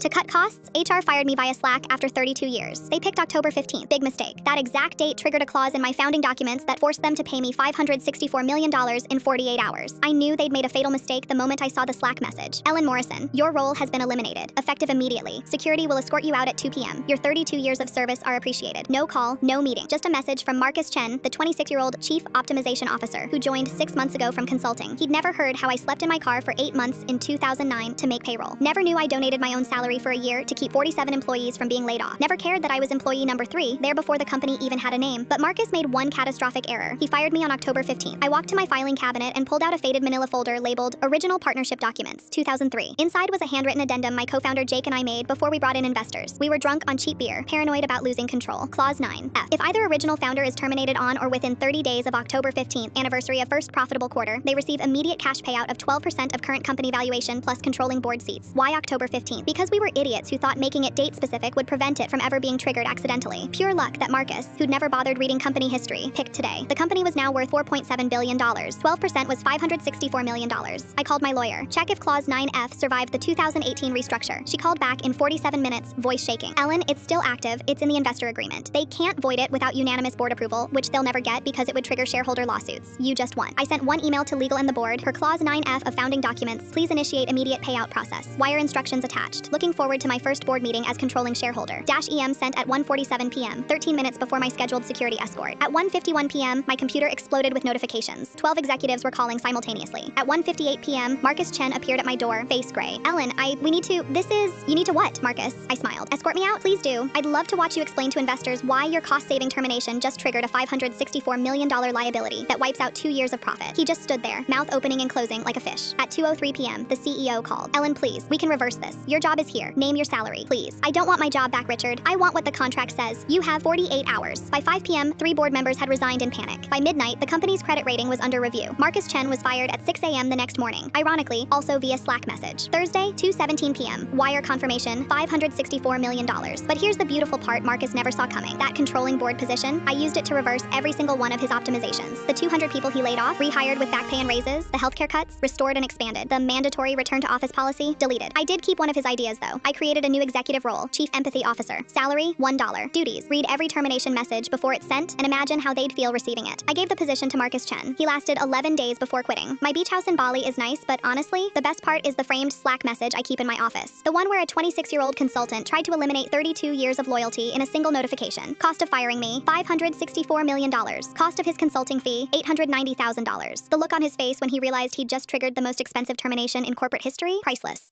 To cut costs, HR fired me via Slack after 32 years. They picked October 15th. Big mistake. That exact date triggered a clause in my founding documents that forced them to pay me $564 million in 48 hours. I knew they'd made a fatal mistake the moment I saw the Slack message. Ellen Morrison, your role has been eliminated, effective immediately. Security will escort you out at 2 p.m. Your 32 years of service are appreciated. No call, no meeting. Just a message from Marcus Chen, the 26-year-old chief optimization officer who joined 6 months ago from consulting. He'd never heard how I slept in my car for 8 months in 2009 to make payroll. Never knew I donated my own salary for a year to keep 47 employees from being laid off. Never cared that I was employee number 3, there before the company even had a name. But Marcus made one catastrophic error. He fired me on October 15th. I walked to my filing cabinet and pulled out a faded manila folder labeled Original Partnership Documents, 2003. Inside was a handwritten addendum my co-founder Jake and I made before we brought in investors. We were drunk on cheap beer, paranoid about losing control. Clause 9F. If either original founder is terminated on or within 30 days of October 15th, anniversary of first profitable quarter, they receive immediate cash payout of 12% of current company valuation plus controlling board seats. Why October 15th? Because we were idiots who thought making it date specific would prevent it from ever being triggered accidentally. Pure luck that Marcus, who'd never bothered reading company history, picked today. The company was now worth $4.7 billion. 12% was $564 million. I called my lawyer. Check if Clause 9F survived the 2018 restructure. She called back in 47 minutes, voice shaking. Ellen, it's still active. It's in the investor agreement. They can't void it without unanimous board approval, which they'll never get because it would trigger shareholder lawsuits. You just won. I sent one email to legal and the board. Per Clause 9F of founding documents, please initiate immediate payout process. Wire instructions attached. Looking forward to my first board meeting as controlling shareholder. -EM sent at 1:47 p.m., 13 minutes before my scheduled security escort. At 1:51 p.m., my computer exploded with notifications. 12 executives were calling simultaneously. At 1:58 p.m., Marcus Chen appeared at my door, face gray. Ellen, you need to what, Marcus? I smiled. Escort me out? Please do. I'd love to watch you explain to investors why your cost-saving termination just triggered a $564 million liability that wipes out 2 years of profit. He just stood there, mouth opening and closing like a fish. At 2:03 p.m., the CEO called. Ellen, please, we can reverse this. Your job is here. Name your salary, please. I don't want my job back, Richard. I want what the contract says. You have 48 hours. By 5 p.m., 3 board members had resigned in panic. By midnight, the company's credit rating was under review. Marcus Chen was fired at 6 a.m. the next morning. Ironically, also via Slack message. Thursday, 2:17 p.m. Wire confirmation, $564 million. But here's the beautiful part Marcus never saw coming. That controlling board position, I used it to reverse every single one of his optimizations. The 200 people he laid off, rehired with back pay and raises, the healthcare cuts, restored and expanded, the mandatory return to office policy, deleted. I did keep one of his ideas though. I created a new executive role, Chief Empathy Officer. Salary, $1. Duties, read every termination message before it's sent and imagine how they'd feel receiving it. I gave the position to Marcus Chen. He lasted 11 days before quitting. My beach house in Bali is nice, but honestly, the best part is the framed Slack message I keep in my office. The one where a 26-year-old consultant tried to eliminate 32 years of loyalty in a single notification. Cost of firing me, $564 million. Cost of his consulting fee, $890,000. The look on his face when he realized he'd just triggered the most expensive termination in corporate history, priceless.